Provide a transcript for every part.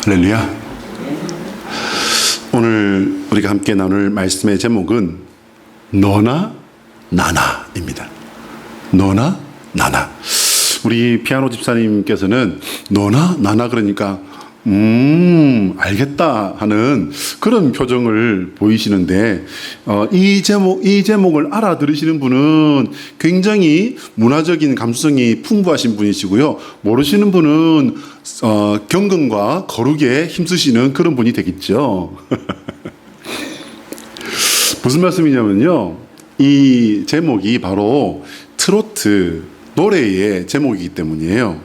할렐루야. 오늘 우리가 함께 나눌 말씀의 제목은 너나 나나입니다. 너나 나나. 우리 피아노 집사님께서는 너나 나나 그러니까 알겠다 하는 그런 표정을 보이시는데, 이 제목을 알아들으시는 분은 굉장히 문화적인 감수성이 풍부하신 분이시고요. 모르시는 분은 경건과 거룩에 힘쓰시는 그런 분이 되겠죠. 무슨 말씀이냐면요. 이 제목이 바로 트로트 노래의 제목이기 때문이에요.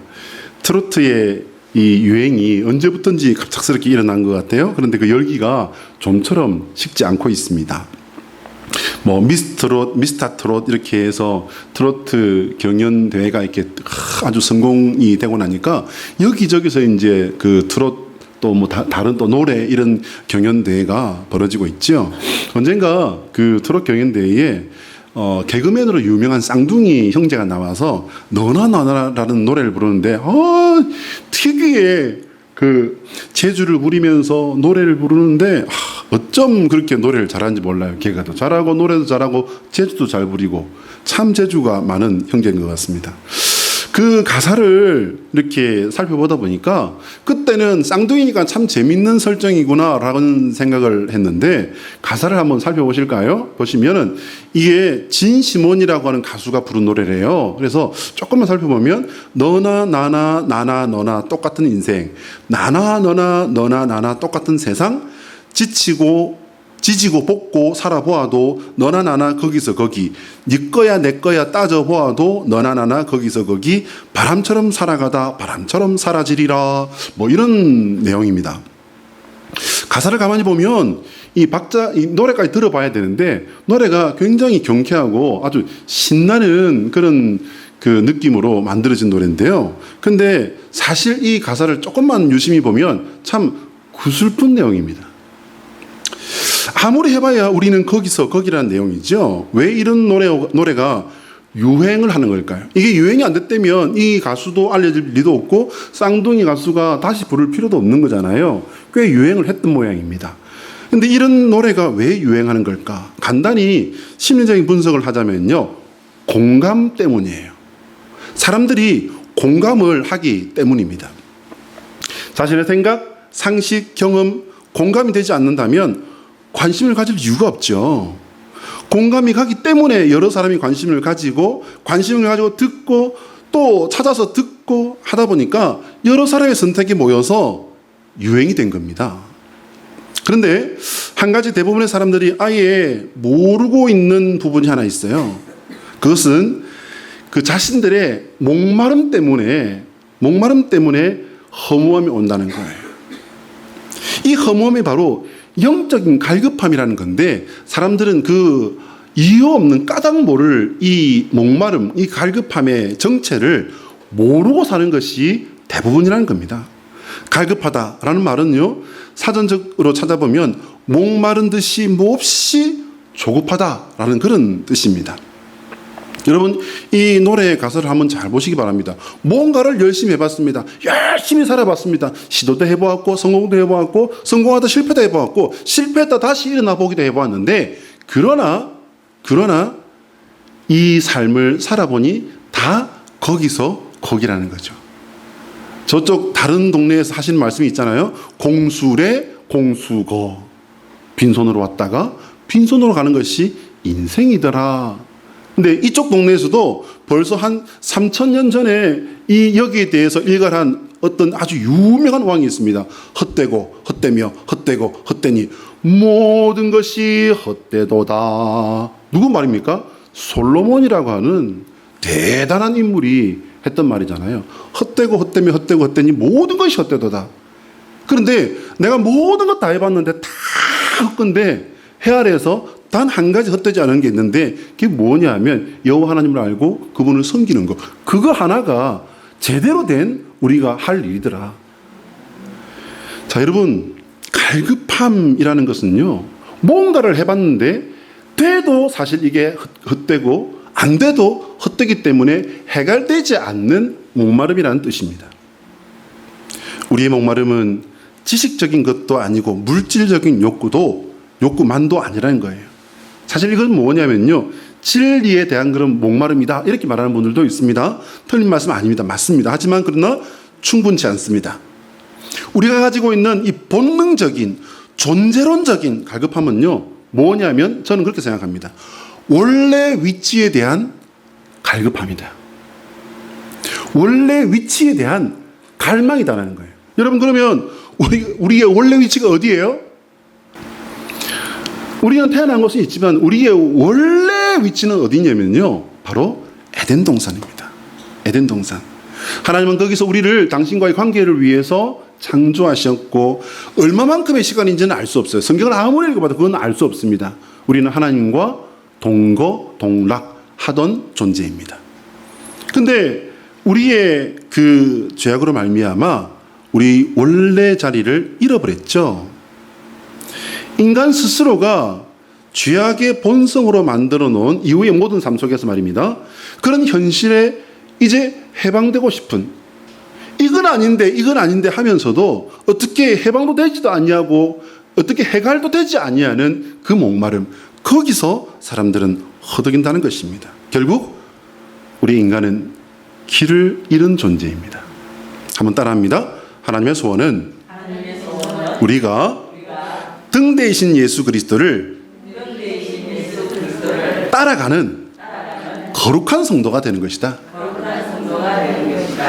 트로트의 이 유행이 언제부턴지 갑작스럽게 일어난 것 같아요. 그런데 그 열기가 좀처럼 식지 않고 있습니다. 뭐 미스터 트롯 이렇게 해서 트로트 경연 대회가 이렇게 아주 성공이 되고 나니까 여기저기서 이제 그 트롯 또 뭐 다른 또 노래 이런 경연 대회가 벌어지고 있죠. 언젠가 그 트롯 경연 대회에 개그맨으로 유명한 쌍둥이 형제가 나와서 너나 나나라는 노래를 부르는데 특유의 그 재주를 부리면서 노래를 부르는데 어쩜 그렇게 노래를 잘하는지 몰라요. 개그도 잘하고 노래도 잘하고 재주도 잘 부리고 참 재주가 많은 형제인 것 같습니다. 그 가사를 이렇게 살펴보다 보니까 그때는 쌍둥이니까 참 재밌는 설정이구나 라는 생각을 했는데, 가사를 한번 살펴보실까요? 보시면은 이게 진시몬이라고 하는 가수가 부른 노래래요. 그래서 조금만 살펴보면 너나 나나 나나 너나 똑같은 인생, 나나 너나 너나 나나 똑같은 세상, 지지고 볶고 살아보아도 너나 나나 거기서 거기, 네 거야 내 거야 따져보아도 너나 나나 거기서 거기, 바람처럼 살아가다 바람처럼 사라지리라, 뭐 이런 내용입니다. 가사를 가만히 보면 이 노래까지 들어봐야 되는데 노래가 굉장히 경쾌하고 아주 신나는 그런 그 느낌으로 만들어진 노래인데요. 근데 사실 이 가사를 조금만 유심히 보면 참 구슬픈 내용입니다. 아무리 해봐야 우리는 거기서 거기라는 내용이죠. 왜 이런 노래가 유행을 하는 걸까요? 이게 유행이 안 됐다면 이 가수도 알려질 리도 없고 쌍둥이 가수가 다시 부를 필요도 없는 거잖아요. 꽤 유행을 했던 모양입니다. 근데 이런 노래가 왜 유행하는 걸까? 간단히 심리적인 분석을 하자면요, 공감 때문이에요. 사람들이 공감을 하기 때문입니다. 자신의 생각, 상식, 경험, 공감이 되지 않는다면 관심을 가질 이유가 없죠. 공감이 가기 때문에 여러 사람이 관심을 가지고 듣고 또 찾아서 듣고 하다 보니까 여러 사람의 선택이 모여서 유행이 된 겁니다. 그런데 한 가지 대부분의 사람들이 아예 모르고 있는 부분이 하나 있어요. 그것은 그 자신들의 목마름 때문에 허무함이 온다는 거예요. 이 허무함이 바로 영적인 갈급함이라는 건데, 사람들은 그 이유 없는 까닭 모를 이 목마름, 이 갈급함의 정체를 모르고 사는 것이 대부분이라는 겁니다. 갈급하다라는 말은요, 사전적으로 찾아보면 목마른 듯이 몹시 조급하다라는 그런 뜻입니다. 여러분, 이 노래의 가사를 한번 잘 보시기 바랍니다. 뭔가를 열심히 해봤습니다. 열심히 살아봤습니다. 시도도 해보았고 성공도 해보았고 성공하다 실패도 해보았고 실패했다 다시 일어나 보기도 해보았는데, 그러나 이 삶을 살아보니 다 거기서 거기라는 거죠. 저쪽 다른 동네에서 하신 말씀이 있잖아요. 공수래 공수거, 빈손으로 왔다가 빈손으로 가는 것이 인생이더라. 근데 이쪽 동네에서도 벌써 한 3000년 전에 이 여기에 대해서 일갈한 어떤 아주 유명한 왕이 있습니다. 헛되고 헛되며 헛되고 헛되니 모든 것이 헛되도다. 누구 말입니까? 솔로몬이라고 하는 대단한 인물이 했던 말이잖아요. 헛되고 헛되며 헛되고 헛되니 모든 것이 헛되도다. 그런데 내가 모든 것 다 해봤는데 다 헛건데 해 아래에서 단 한 가지 헛되지 않은 게 있는데, 그게 뭐냐 하면 여호와 하나님을 알고 그분을 섬기는 거. 그거 하나가 제대로 된 우리가 할 일이더라. 자, 여러분, 갈급함이라는 것은요, 뭔가를 해봤는데 돼도 사실 이게 헛되고 안 돼도 헛되기 때문에 해결되지 않는 목마름이라는 뜻입니다. 우리의 목마름은 지식적인 것도 아니고 물질적인 욕구만도 아니라는 거예요. 사실 이건 뭐냐면요, 진리에 대한 그런 목마름이다 이렇게 말하는 분들도 있습니다. 틀린 말씀 아닙니다. 맞습니다. 하지만 그러나 충분치 않습니다. 우리가 가지고 있는 이 본능적인 존재론적인 갈급함은요, 뭐냐면 저는 그렇게 생각합니다. 원래 위치에 대한 갈급함이다. 원래 위치에 대한 갈망이다라는 거예요. 여러분, 그러면 우리의 원래 위치가 어디예요? 우리는 태어난 것은 있지만 우리의 원래 위치는 어디냐면요, 바로 에덴 동산입니다. 에덴 동산. 하나님은 거기서 우리를 당신과의 관계를 위해서 창조하셨고, 얼마만큼의 시간인지는 알 수 없어요. 성경을 아무리 읽어봐도 그건 알 수 없습니다. 우리는 하나님과 동거동락하던 존재입니다. 근데 우리의 그 죄악으로 말미암아 우리 원래 자리를 잃어버렸죠. 인간 스스로가 죄악의 본성으로 만들어 놓은 이후의 모든 삶 속에서 말입니다, 그런 현실에 이제 해방되고 싶은, 이건 아닌데 하면서도 어떻게 해방도 되지도 아니하고 어떻게 해갈도 되지 아니하는 그 목마름, 거기서 사람들은 허덕인다는 것입니다. 결국 우리 인간은 길을 잃은 존재입니다. 한번 따라합니다. 하나님의 소원은 우리가 등대이신 예수 그리스도를 따라가는 거룩한 성도가 되는 것이다.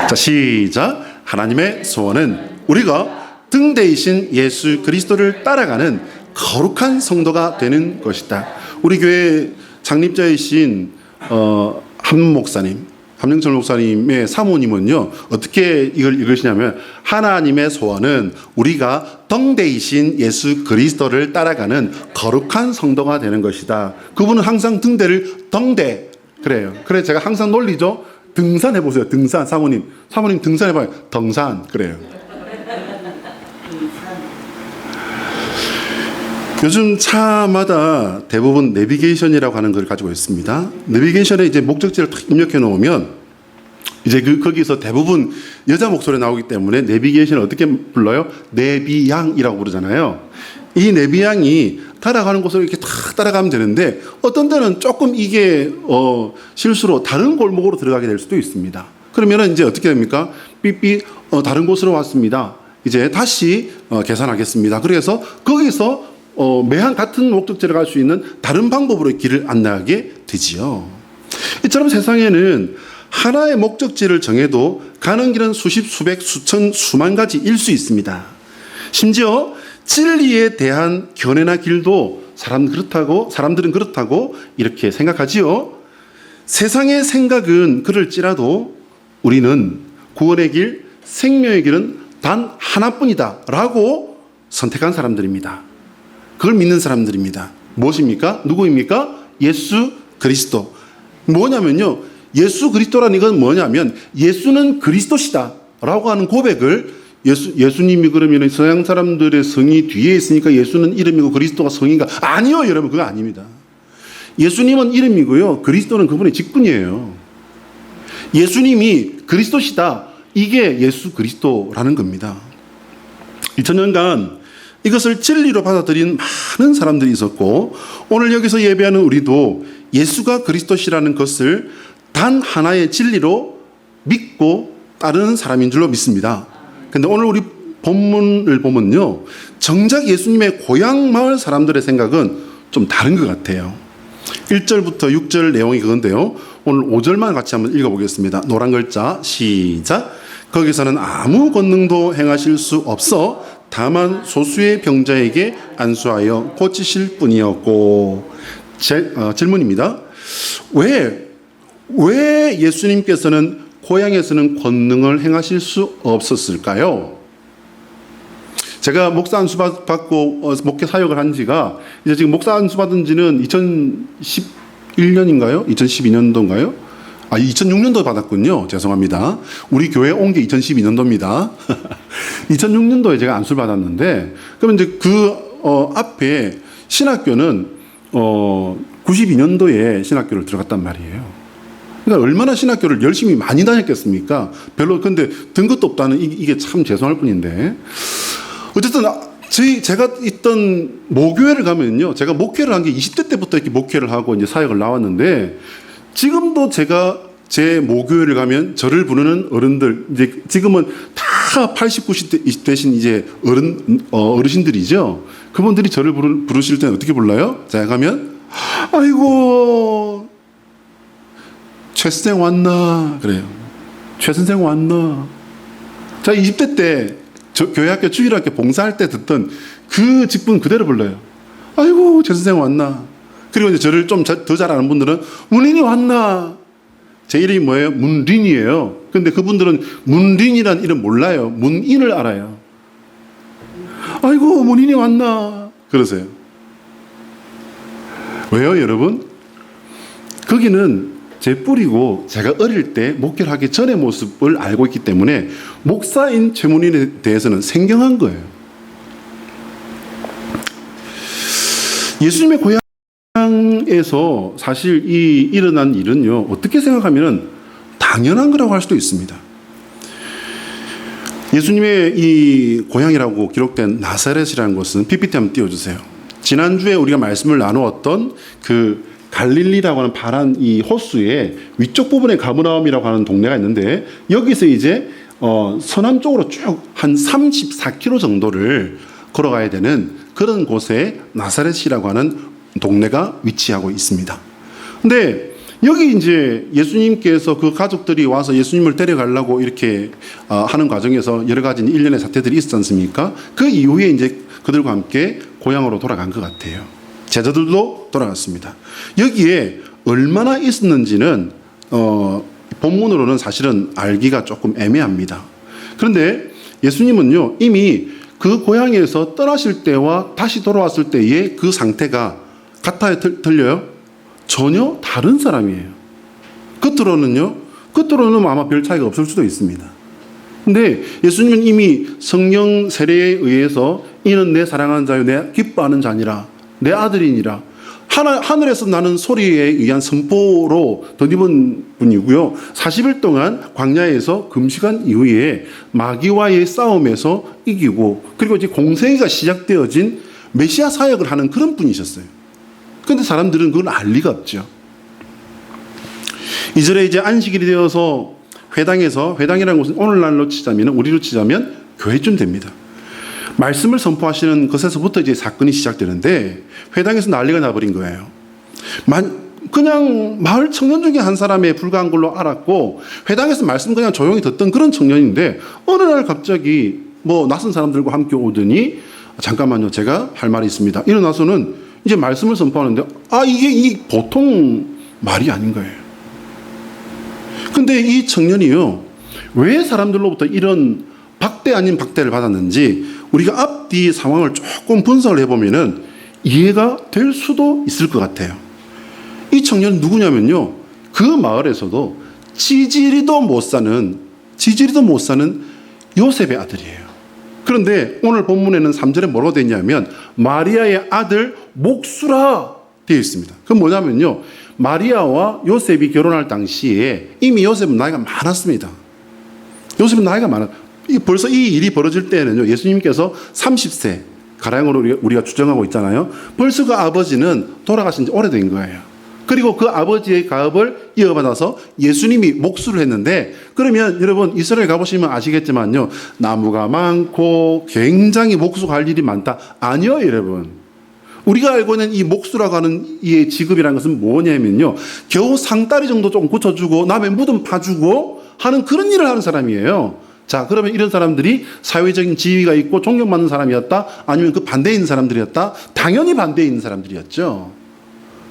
자, 시작. 하나님의 소원은 우리가 등대이신 예수 그리스도를 따라가는 거룩한 성도가 되는 것이다. 우리 교회 창립자이신 함영철 목사님의 사모님은요, 어떻게 이걸 읽으시냐면, 하나님의 소원은 우리가 등대이신 예수 그리스도를 따라가는 거룩한 성도가 되는 것이다. 그분은 항상 그래요. 그래 제가 항상 놀리죠. 등산해보세요. 등산. 사모님 등산해봐요. 등산. 그래요. 요즘 차마다 대부분 내비게이션이라고 하는 걸 가지고 있습니다. 내비게이션에 이제 목적지를 탁 입력해 놓으면 이제 거기서 대부분 여자 목소리 나오기 때문에 내비게이션을 어떻게 불러요? 내비양이라고 부르잖아요. 이 내비양이 따라가는 곳을 이렇게 탁 따라가면 되는데, 어떤 때는 조금 이게 실수로 다른 골목으로 들어가게 될 수도 있습니다. 그러면은 이제 어떻게 됩니까? 삐삐 다른 곳으로 왔습니다. 이제 다시 계산하겠습니다. 그래서 거기서 매한 같은 목적지를 갈 수 있는 다른 방법으로 길을 안내하게 되지요. 이처럼 세상에는 하나의 목적지를 정해도 가는 길은 수십, 수백, 수천, 수만 가지일 수 있습니다. 심지어 진리에 대한 견해나 길도 사람들은 그렇다고 이렇게 생각하지요. 세상의 생각은 그럴지라도 우리는 구원의 길, 생명의 길은 단 하나뿐이다 라고 선택한 사람들입니다. 그걸 믿는 사람들입니다. 무엇입니까? 누구입니까? 예수 그리스도. 뭐냐면요, 예수 그리스도라는 건 뭐냐면 예수는 그리스도시다 라고 하는 고백을, 예수님이 그러면 서양 사람들의 성이 뒤에 있으니까 예수는 이름이고 그리스도가 성인가? 아니요, 여러분, 그거 아닙니다. 예수님은 이름이고요, 그리스도는 그분의 직분이에요. 예수님이 그리스도시다, 이게 예수 그리스도라는 겁니다. 2000년간 이것을 진리로 받아들인 많은 사람들이 있었고, 오늘 여기서 예배하는 우리도 예수가 그리스도시라는 것을 단 하나의 진리로 믿고 따르는 사람인 줄로 믿습니다. 근데 오늘 우리 본문을 보면요, 정작 예수님의 고향 마을 사람들의 생각은 좀 다른 것 같아요. 1절부터 6절 내용이 그건데요, 오늘 5절만 같이 한번 읽어보겠습니다. 노란 글자 시작. 거기서는 아무 권능도 행하실 수 없어 다만 소수의 병자에게 안수하여 고치실 뿐이었고. 질문입니다. 왜 예수님께서는 고향에서는 권능을 행하실 수 없었을까요? 제가 목사 안수 받고 목회 사역을 한 지가, 이제 지금 목사 안수 받은 지는 2011년인가요? 2012년도인가요? 2006년도 받았군요. 죄송합니다. 우리 교회 온 게 2012년도입니다. 2006년도에 제가 안수를 받았는데, 그러면 이제 그 앞에 신학교는 92년도에 신학교를 들어갔단 말이에요. 그러니까 얼마나 신학교를 열심히 많이 다녔겠습니까? 별로, 근데 든 것도 없다는 이게 참 죄송할 뿐인데, 어쨌든 제가 있던 모교회를 가면요, 제가 목회를 한 게 20대 때부터 이렇게 목회를 하고 이제 사역을 나왔는데, 지금도 제가 제 모교회를 가면 저를 부르는 어른들, 이제 지금은 다 80, 90대 되신 이제 어르신들이죠. 그분들이 저를 부르실 때는 어떻게 불러요? 제가 가면, 아이고, 최 선생 왔나? 그래요. 최 선생 왔나? 자, 20대 때 교회학교 주일학교 봉사할 때 듣던 그 직분 그대로 불러요. 아이고, 최 선생 왔나? 그리고 이제 저를 좀 더 잘 아는 분들은 문린이 왔나? 제 이름이 뭐예요? 문린이에요. 근데 그분들은 문린이란 이름 몰라요. 문인을 알아요. 아이고, 문인이 왔나? 그러세요. 왜요, 여러분? 거기는 제 뿌리고 제가 어릴 때 목회를 하기 전의 모습을 알고 있기 때문에 목사인 최문인에 대해서는 생경한 거예요. 예수님의 고향에서 사실 이 일어난 일은요, 어떻게 생각하면 당연한 거라고 할 수도 있습니다. 예수님의 이 고향이라고 기록된 나사렛이라는 것은 PPT 한번 띄워주세요. 지난주에 우리가 말씀을 나누었던 그 갈릴리라고 하는 파란 이 호수의 위쪽 부분에 가버나움이라고 하는 동네가 있는데, 여기서 이제 서남 쪽으로 쭉 한 34km 정도를 걸어가야 되는 그런 곳에 나사렛이라고 하는 동네가 위치하고 있습니다. 근데 여기 이제 예수님께서 그 가족들이 와서 예수님을 데려가려고 이렇게 하는 과정에서 여러 가지 일련의 사태들이 있었지 않습니까? 그 이후에 이제 그들과 함께 고향으로 돌아간 것 같아요. 제자들도 돌아갔습니다. 여기에 얼마나 있었는지는 본문으로는 사실은 알기가 조금 애매합니다. 그런데 예수님은요, 이미 그 고향에서 떠나실 때와 다시 돌아왔을 때의 그 상태가 같아요? 틀려요? 전혀 다른 사람이에요. 겉으로는 아마 별 차이가 없을 수도 있습니다. 근데 예수님은 이미 성령 세례에 의해서 이는 내 사랑하는 자요 내 기뻐하는 자니라, 내 아들이니라, 하늘에서 나는 소리에 의한 선포로 덧입은 분이고요. 40일 동안 광야에서 금식한 이후에 마귀와의 싸움에서 이기고, 그리고 이제 공생애가 시작되어진 메시아 사역을 하는 그런 분이셨어요. 그런데 사람들은 그걸 알 리가 없죠. 이절에 이제 안식일이 되어서 회당이라는 것은 오늘날로 치자면, 우리로 치자면 교회쯤 됩니다. 말씀을 선포하시는 것에서부터 이제 사건이 시작되는데, 회당에서 난리가 나버린 거예요. 그냥 마을 청년 중에 한 사람에 불과한 걸로 알았고, 회당에서 말씀 그냥 조용히 듣던 그런 청년인데, 어느 날 갑자기 뭐 낯선 사람들과 함께 오더니, 잠깐만요, 제가 할 말이 있습니다. 일어나서는 이제 말씀을 선포하는데, 이게 보통 말이 아닌 거예요. 근데 이 청년이요, 왜 사람들로부터 이런 박대 아닌 박대를 받았는지 우리가 앞뒤 상황을 조금 분석을 해보면은 이해가 될 수도 있을 것 같아요. 이 청년은 누구냐면요, 그 마을에서도 지지리도 못 사는 요셉의 아들이에요. 그런데 오늘 본문에는 3절에 뭐라고 되어 있냐면 마리아의 아들 목수라 되어 있습니다. 그건 뭐냐면요, 마리아와 요셉이 결혼할 당시에 이미 요셉은 나이가 많았습니다. 벌써 이 일이 벌어질 때는요, 예수님께서 30세 가량으로 우리가 추정하고 있잖아요. 벌써 그 아버지는 돌아가신 지 오래된 거예요. 그리고 그 아버지의 가업을 이어받아서 예수님이 목수를 했는데, 그러면 여러분 이스라엘 가보시면 아시겠지만요, 나무가 많고 굉장히 목수할 일이 많다. 아니요, 여러분. 우리가 알고 있는 이 목수라고 하는 이 직업이라는 것은 뭐냐면요, 겨우 상다리 정도 좀 고쳐주고 남의 무덤 파주고 하는 그런 일을 하는 사람이에요. 자, 그러면 이런 사람들이 사회적인 지위가 있고 존경받는 사람이었다? 아니면 그 반대에 있는 사람들이었다? 당연히 반대에 있는 사람들이었죠.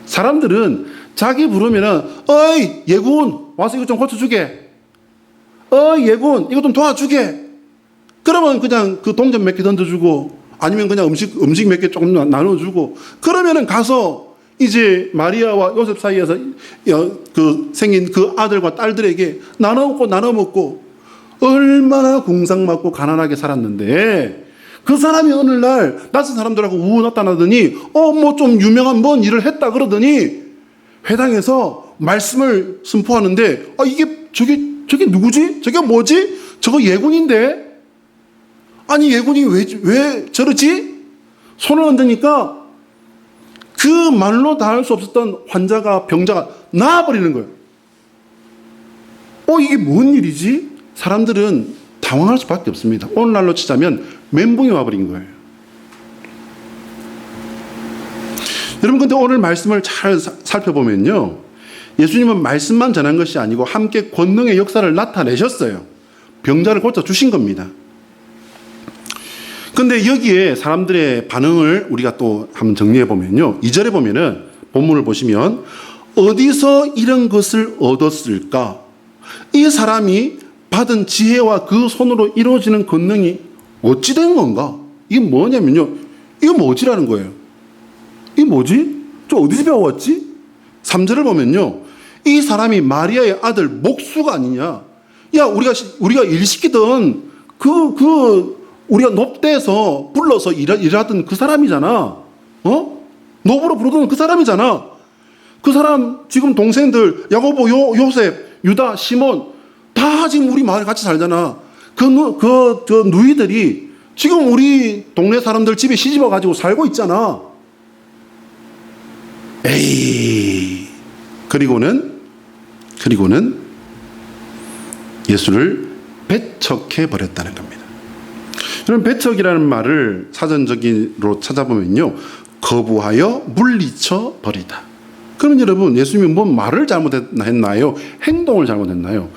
사람들은 자기 부르면은, 어이, 예군, 와서 이거 좀 고쳐주게. 예군, 이거 좀 도와주게. 그러면 그냥 그 동전 몇 개 던져주고, 아니면 그냥 음식 몇 개 조금 나눠주고, 그러면은 가서 이제 마리아와 요셉 사이에서 생긴 그 아들과 딸들에게 나눠 먹고, 얼마나 궁상맞고 가난하게 살았는데, 그 사람이 어느 날 낯선 사람들하고 우우 나타나더니 뭐 좀 유명한 뭔 일을 했다 그러더니 회당에서 말씀을 선포하는데, 저게 누구지? 저게 뭐지? 저거 예군인데? 아니 예군이 왜 저러지? 손을 얹으니까 그 말로 다 할 수 없었던 환자가 병자가 나아버리는 거예요. 이게 뭔 일이지? 사람들은 당황할 수밖에 없습니다. 오늘날로 치자면 멘붕이 와버린 거예요. 여러분, 근데 오늘 말씀을 잘 살펴보면요, 예수님은 말씀만 전한 것이 아니고 함께 권능의 역사를 나타내셨어요. 병자를 고쳐주신 겁니다. 근데 여기에 사람들의 반응을 우리가 또 한번 정리해 보면요, 2절에 보면은 본문을 보시면 어디서 이런 것을 얻었을까? 이 사람이 받은 지혜와 그 손으로 이루어지는 권능이 어찌 된 건가? 이게 뭐냐면요, 이거 뭐지라는 거예요. 이게 뭐지? 저 어디서 배워왔지? 3절을 보면요, 이 사람이 마리아의 아들 목수가 아니냐? 야, 우리가 일 시키던 우리가 높대에서 불러서 일하던 그 사람이잖아. 노부로 부르던 그 사람이잖아. 그 사람 지금 동생들 야고보, 요셉, 유다, 시몬 다 지금 우리 마을에 같이 살잖아. 저 누이들이 지금 우리 동네 사람들 집에 시집와 가지고 살고 있잖아. 에이. 그리고는 예수를 배척해 버렸다는 겁니다. 그럼 배척이라는 말을 사전적으로 찾아보면요, 거부하여 물리쳐 버리다. 그러면 여러분, 예수님이 뭔 말을 잘못했나요? 행동을 잘못했나요?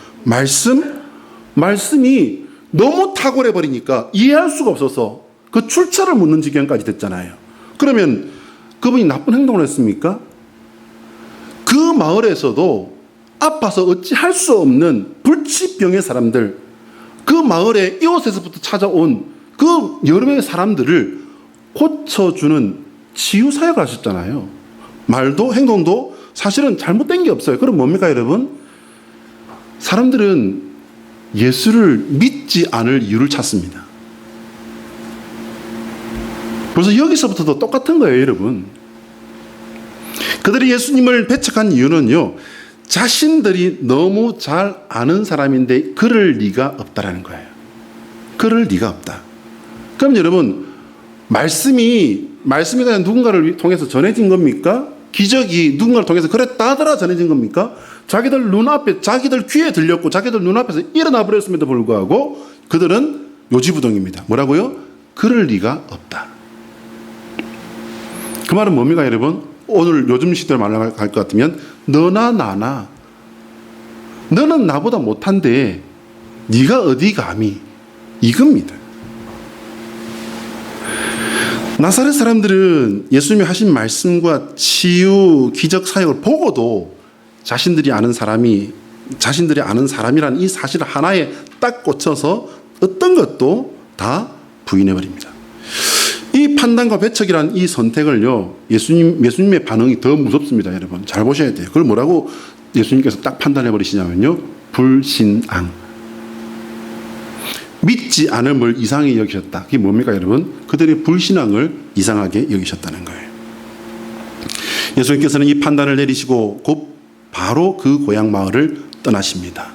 말씀이 너무 탁월해 버리니까 이해할 수가 없어서 그 출처를 묻는 지경까지 됐잖아요. 그러면 그분이 나쁜 행동을 했습니까? 그 마을에서도 아파서 어찌 할 수 없는 불치병의 사람들, 그 마을에 이웃에서부터 찾아온 그 여러 명의 사람들을 고쳐주는 치유사역을 하셨잖아요. 말도 행동도 사실은 잘못된 게 없어요. 그럼 뭡니까 여러분? 사람들은 예수를 믿지 않을 이유를 찾습니다. 그래서 여기서부터도 똑같은 거예요, 여러분. 그들이 예수님을 배척한 이유는요, 자신들이 너무 잘 아는 사람인데 그럴 리가 없다라는 거예요. 그럴 리가 없다. 그럼 여러분, 말씀이 그냥 누군가를 통해서 전해진 겁니까? 기적이 누군가를 통해서 그랬다더라 전해진 겁니까? 자기들 눈앞에, 자기들 귀에 들렸고 자기들 눈앞에서 일어나 버렸음에도 불구하고 그들은 요지부동입니다. 뭐라고요? 그럴 리가 없다. 그 말은 뭡니까 여러분? 오늘 요즘 시대로 말할 것 같으면 너나 나나, 너는 나보다 못한데 네가 어디 감히, 이겁니다. 나사렛 사람들은 예수님이 하신 말씀과 치유, 기적 사역을 보고도 자신들이 아는 사람이라는 이 사실 하나에 딱 꽂혀서 어떤 것도 다 부인해버립니다. 이 판단과 배척이라는 이 선택을요, 예수님의 반응이 더 무섭습니다, 여러분. 잘 보셔야 돼요. 그걸 뭐라고 예수님께서 딱 판단해버리시냐면요, 불신앙. 믿지 않음을 이상히 여기셨다. 그게 뭡니까 여러분? 그들의 불신앙을 이상하게 여기셨다는 거예요. 예수님께서는 이 판단을 내리시고 곧 바로 그 고향 마을을 떠나십니다.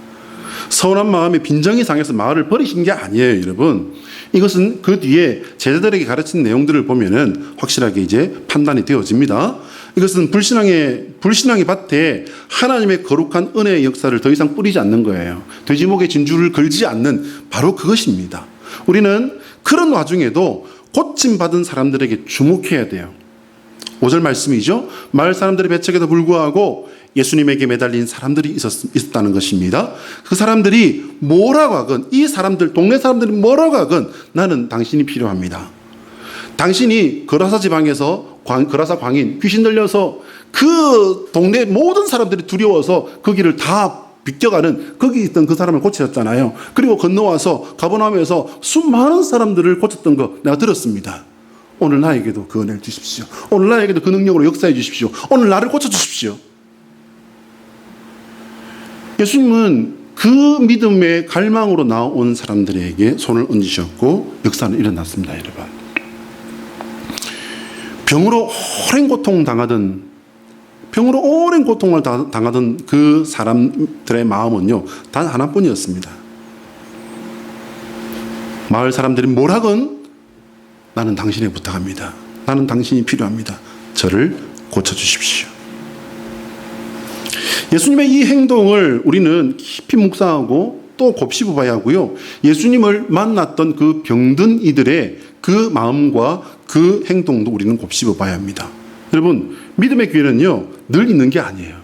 서운한 마음에 빈정이 상해서 마을을 버리신 게 아니에요, 여러분. 이것은 그 뒤에 제자들에게 가르친 내용들을 보면은 확실하게 이제 판단이 되어집니다. 이것은 불신앙의 밭에 하나님의 거룩한 은혜의 역사를 더 이상 뿌리지 않는 거예요. 돼지목에 진주를 걸지 않는 바로 그것입니다. 우리는 그런 와중에도 고침받은 사람들에게 주목해야 돼요. 5절 말씀이죠. 마을 사람들의 배척에도 불구하고 예수님에게 매달린 사람들이 있었다는 것입니다. 그 사람들이 뭐라고 하건, 이 사람들, 동네 사람들이 뭐라고 하건 나는 당신이 필요합니다. 당신이 거라사 지방에서 거라사 광인 귀신 들려서 그 동네 모든 사람들이 두려워서 그 길을 다 비껴가는 거기 있던 그 사람을 고치셨잖아요. 그리고 건너와서 가버나움에서 수많은 사람들을 고쳤던 거 내가 들었습니다. 오늘 나에게도 그 은혜를 주십시오. 오늘 나에게도 그 능력으로 역사해 주십시오. 오늘 나를 고쳐주십시오. 예수님은 그 믿음의 갈망으로 나온 사람들에게 손을 얹으셨고 역사는 일어났습니다, 여러분. 병으로 오랜 고통을 당하던 그 사람들의 마음은요, 단 하나뿐이었습니다. 마을 사람들이 뭐라건 나는 당신에 부탁합니다. 나는 당신이 필요합니다. 저를 고쳐주십시오. 예수님의 이 행동을 우리는 깊이 묵상하고 또 곱씹어 봐야 하고요. 예수님을 만났던 그 병든 이들의 그 마음과 그 행동도 우리는 곱씹어 봐야 합니다. 여러분, 믿음의 기회는요, 늘 있는 게 아니에요.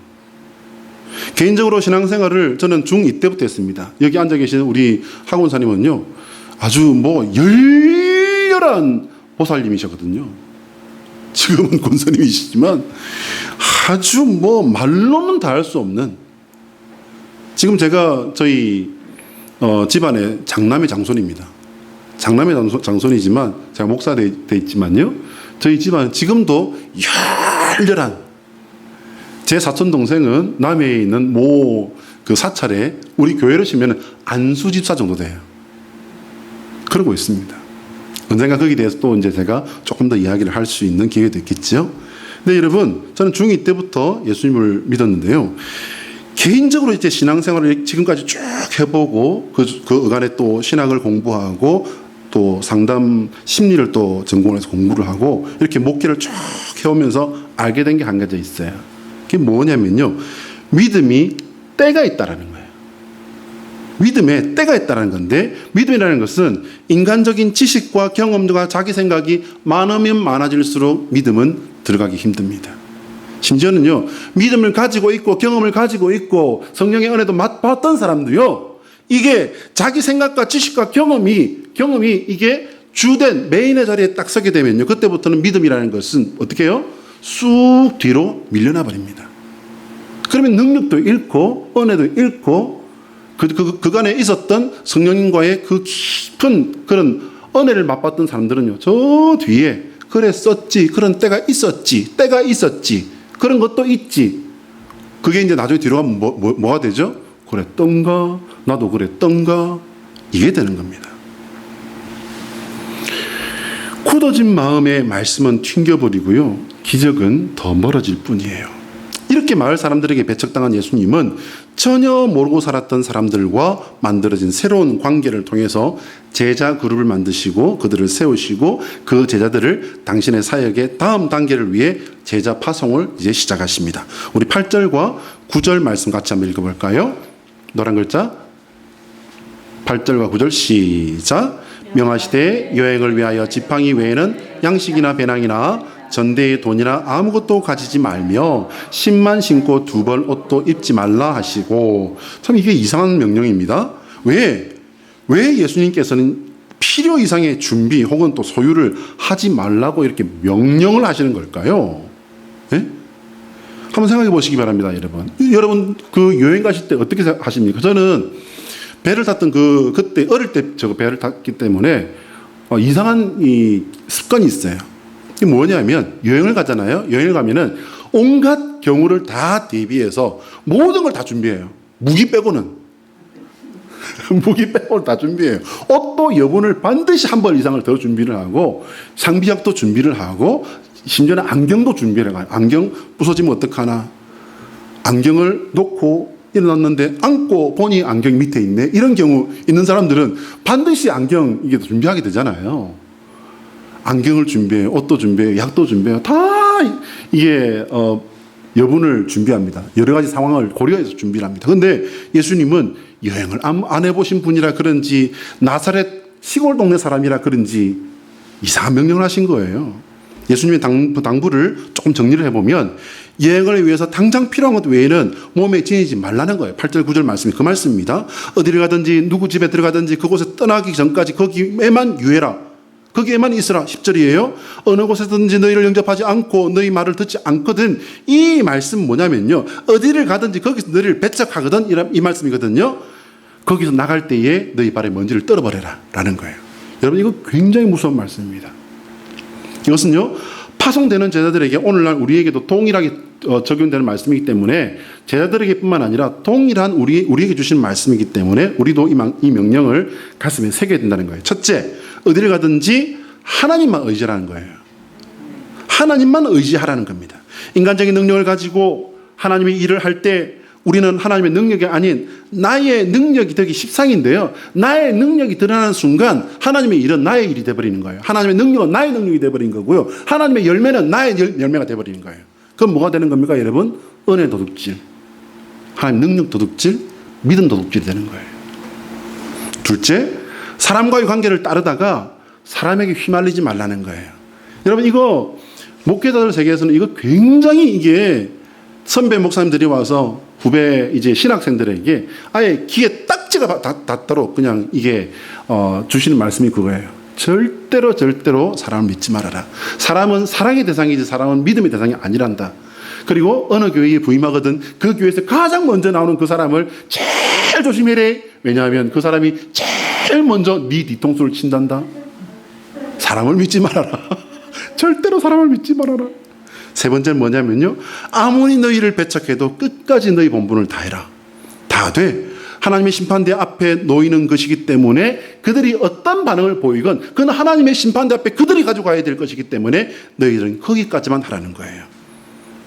개인적으로 신앙생활을 저는 중2 때부터 했습니다. 여기 앉아 계시는 우리 학원사님은요, 아주 열렬한 보살님이셨거든요. 지금은 권사님이시지만 아주 말로는 다 할 수 없는, 지금 제가 저희 집안의 장남의 장손입니다. 장남의 장손이지만 제가 목사 돼 있지만요, 저희 집안은 지금도 열렬한, 제 사촌 동생은 남해에 있는 그 사찰에 우리 교회로 치면 안수 집사 정도 돼요. 그러고 있습니다. 언젠가 거기에 대해서 또 이제 제가 조금 더 이야기를 할 수 있는 기회도 있겠죠. 근데 여러분, 저는 중2 때부터 예수님을 믿었는데요. 개인적으로 이제 신앙생활을 지금까지 쭉 해보고 그 어간에 또 신학을 공부하고 또 상담 심리를 또 전공을 해서 공부를 하고 이렇게 목회를 쭉 해오면서 알게 된 게 한 가지 있어요. 그게 뭐냐면요, 믿음이 때가 있다라는 거예요. 믿음에 때가 있다는 건데, 믿음이라는 것은 인간적인 지식과 경험과 자기 생각이 많으면 많아질수록 믿음은 들어가기 힘듭니다. 심지어는요, 믿음을 가지고 있고 경험을 가지고 있고 성령의 은혜도 맛봤던 사람도요, 이게 자기 생각과 지식과 경험이 이게 주된 메인의 자리에 딱 서게 되면요, 그때부터는 믿음이라는 것은 어떻게 해요? 쑥 뒤로 밀려나 버립니다. 그러면 능력도 잃고 은혜도 잃고 그간에 있었던 성령님과의 그 깊은 그런 은혜를 맛봤던 사람들은요, 저 뒤에 그랬었지, 그런 때가 있었지, 그런 것도 있지. 그게 이제 나중에 뒤로 가면 뭐가 되죠? 그랬던가, 나도 그랬던가, 이게 되는 겁니다. 굳어진 마음의 말씀은 튕겨버리고요, 기적은 더 멀어질 뿐이에요. 이렇게 마을 사람들에게 배척당한 예수님은 전혀 모르고 살았던 사람들과 만들어진 새로운 관계를 통해서 제자 그룹을 만드시고 그들을 세우시고 그 제자들을 당신의 사역의 다음 단계를 위해 제자 파송을 이제 시작하십니다. 우리 8절과 9절 말씀 같이 한번 읽어볼까요? 노란 글자 8절과 9절 시작. 명하시되 여행을 위하여 지팡이 외에는 양식이나 배낭이나 전대의 돈이나 아무것도 가지지 말며 신만 신고 2벌 옷도 입지 말라 하시고, 참 이게 이상한 명령입니다. 왜 예수님께서는 필요 이상의 준비 혹은 또 소유를 하지 말라고 이렇게 명령을 하시는 걸까요? 네? 한번 생각해 보시기 바랍니다, 여러분. 여러분 그 여행 가실 때 어떻게 하십니까? 저는 배를 탔던 그때 어릴 때 저 배를 탔기 때문에 이상한 이 습관이 있어요. 이게 뭐냐면, 여행을 가잖아요. 여행을 가면은 온갖 경우를 다 대비해서 모든 걸 다 준비해요. 무기 빼고는. 무기 빼고는 다 준비해요. 옷도 여분을 반드시 한 벌 이상을 더 준비를 하고, 상비약도 준비를 하고, 심지어는 안경도 준비를 해요. 안경 부서지면 어떡하나. 안경을 놓고 일어났는데 안고 보니 안경 밑에 있네. 이런 경우 있는 사람들은 반드시 안경 이게 준비하게 되잖아요. 안경을 준비해요. 옷도 준비해요. 약도 준비해요. 다 이게 여분을 준비합니다. 여러 가지 상황을 고려해서 준비를 합니다. 그런데 예수님은 여행을 안 해보신 분이라 그런지 나사렛 시골 동네 사람이라 그런지 이상한 명령을 하신 거예요. 예수님의 당부를 조금 정리를 해보면, 여행을 위해서 당장 필요한 것 외에는 몸에 지니지 말라는 거예요. 8절 9절 말씀이 그 말씀입니다. 어디를 가든지 누구 집에 들어가든지 그곳에 떠나기 전까지 거기에만 유해라. 거기에만 있으라. 10절이에요. 어느 곳에든지 너희를 영접하지 않고 너희 말을 듣지 않거든. 이 말씀은 뭐냐면요, 어디를 가든지 거기서 너희를 배척하거든, 이 말씀이거든요. 거기서 나갈 때에 너희 발에 먼지를 떨어버려라 라는 거예요. 여러분, 이거 굉장히 무서운 말씀입니다. 이것은요, 파송되는 제자들에게 오늘날 우리에게도 동일하게 적용되는 말씀이기 때문에, 제자들에게 뿐만 아니라 동일한 우리에게 주신 말씀이기 때문에 우리도 이 명령을 가슴에 새겨야 된다는 거예요. 첫째, 어디를 가든지 하나님만 의지하라는 거예요. 하나님만 의지하라는 겁니다. 인간적인 능력을 가지고 하나님의 일을 할 때 우리는 하나님의 능력이 아닌 나의 능력이 되기 십상인데요. 나의 능력이 드러나는 순간 하나님의 일은 나의 일이 되어버리는 거예요. 하나님의 능력은 나의 능력이 되어버린 거고요. 하나님의 열매는 나의 열매가 되어버리는 거예요. 그럼 뭐가 되는 겁니까, 여러분? 은혜 도둑질, 하나님 능력 도둑질, 믿음 도둑질이 되는 거예요. 둘째, 사람과의 관계를 따르다가 사람에게 휘말리지 말라는 거예요. 여러분, 이거 목회자들 세계에서는 이거 굉장히 이게 선배 목사님들이 와서 후배 이제 신학생들에게 아예 귀에 딱지가 닿도록 그냥 이게 주시는 말씀이 그거예요. 절대로 사람을 믿지 말아라. 사람은 사랑의 대상이지 사람은 믿음의 대상이 아니란다. 그리고 어느 교회에 부임하거든 그 교회에서 가장 먼저 나오는 그 사람을 제일 조심해라. 왜냐하면 그 사람이 제일 먼저 네 뒤통수를 친단다. 사람을 믿지 말아라. 절대로 사람을 믿지 말아라. 세 번째는 뭐냐면요, 아무리 너희를 배척해도 끝까지 너희 본분을 다해라. 다 돼. 하나님의 심판대 앞에 놓이는 것이기 때문에 그들이 어떤 반응을 보이건 그건 하나님의 심판대 앞에 그들이 가지고 가야 될 것이기 때문에 너희들은 거기까지만 하라는 거예요.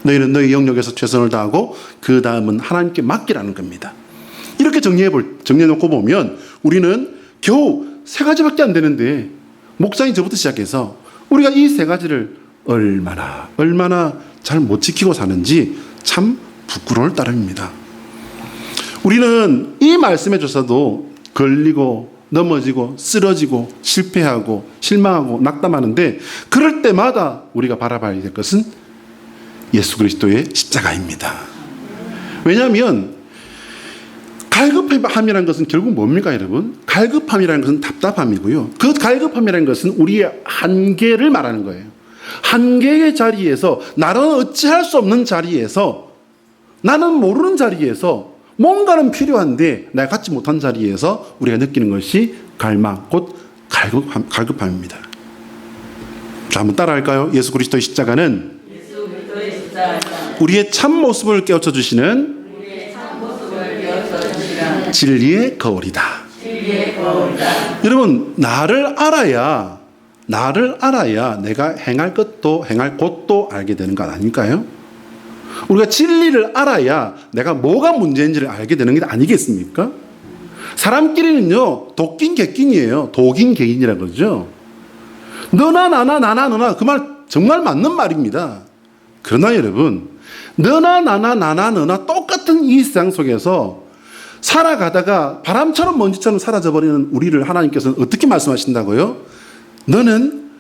너희는 너희 영역에서 최선을 다하고 그 다음은 하나님께 맡기라는 겁니다. 이렇게 정리해놓고 보면 우리는 겨우 3가지밖에 안 되는데 목사님 저부터 시작해서 우리가 이 3가지를 얼마나 잘 못 지키고 사는지 참 부끄러울 따름입니다. 우리는 이 말씀에 져서도 걸리고 넘어지고 쓰러지고 실패하고 실망하고 낙담하는데 그럴 때마다 우리가 바라봐야 될 것은 예수 그리스도의 십자가입니다. 왜냐하면 갈급함이라는 것은 결국 뭡니까, 여러분? 갈급함이라는 것은 답답함이고요. 그 갈급함이라는 것은 우리의 한계를 말하는 거예요. 한계의 자리에서, 나는 어찌할 수 없는 자리에서, 나는 모르는 자리에서 뭔가는 필요한데 내가 갖지 못한 자리에서 우리가 느끼는 것이 갈망, 곧 갈급함입니다. 자, 한번 따라할까요? 예수 그리스도의 십자가는 우리의 참 모습을 깨우쳐 주시는 진리의 거울이다. 여러분, 나를 알아야 내가 행할 곳도 알게 되는 것 아닐까요? 우리가 진리를 알아야 내가 뭐가 문제인지를 알게 되는 게 아니겠습니까? 사람끼리는요, 독긴 객긴이에요. 독인 개인이라고 그러죠. 너나 너나 그 말 정말 맞는 말입니다. 그러나 여러분, 너나 너나 똑같은 이 세상 속에서 살아가다가 바람처럼 먼지처럼 사라져버리는 우리를 하나님께서는 어떻게 말씀하신다고요? 너는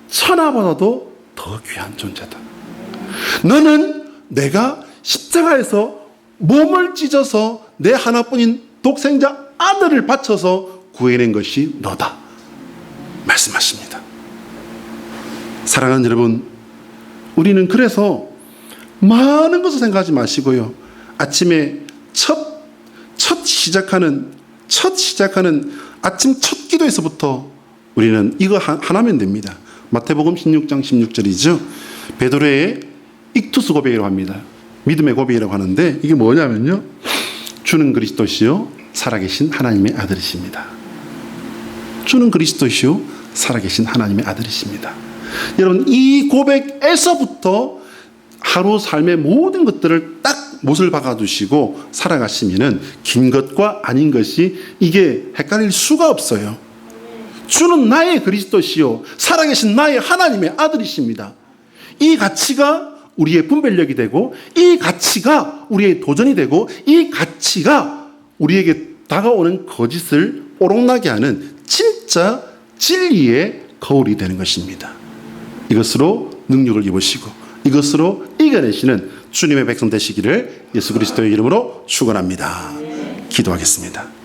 천하보다도 더 귀한 존재다. 너는 내가 십자가에서 몸을 찢어서 내 하나뿐인 독생자 아들을 바쳐서 구해낸 것이 너다. 말씀하십니다. 사랑하는 여러분, 우리는 그래서 많은 것을 생각하지 마시고요. 아침에 첫 시작하는 아침 첫 기도에서부터 우리는 이거 하나면 됩니다. 마태복음 16장 16절이죠. 베드로의 익투스 고백이라고 합니다. 믿음의 고백이라고 하는데 이게 뭐냐면요, 주는 그리스도시요 살아계신 하나님의 아들이십니다. 주는 그리스도시요 살아계신 하나님의 아들이십니다. 여러분, 이 고백에서부터 하루 삶의 모든 것들을 딱 못을 박아두시고 살아가시면은 긴 것과 아닌 것이 이게 헷갈릴 수가 없어요. 주는 나의 그리스도시요 살아계신 나의 하나님의 아들이십니다. 이 가치가 우리의 분별력이 되고, 이 가치가 우리의 도전이 되고, 이 가치가 우리에게 다가오는 거짓을 오록나게 하는 진짜 진리의 거울이 되는 것입니다. 이것으로 능력을 입으시고 이것으로 이겨내시는 주님의 백성 되시기를 예수 그리스도의 이름으로 축원합니다. 기도하겠습니다.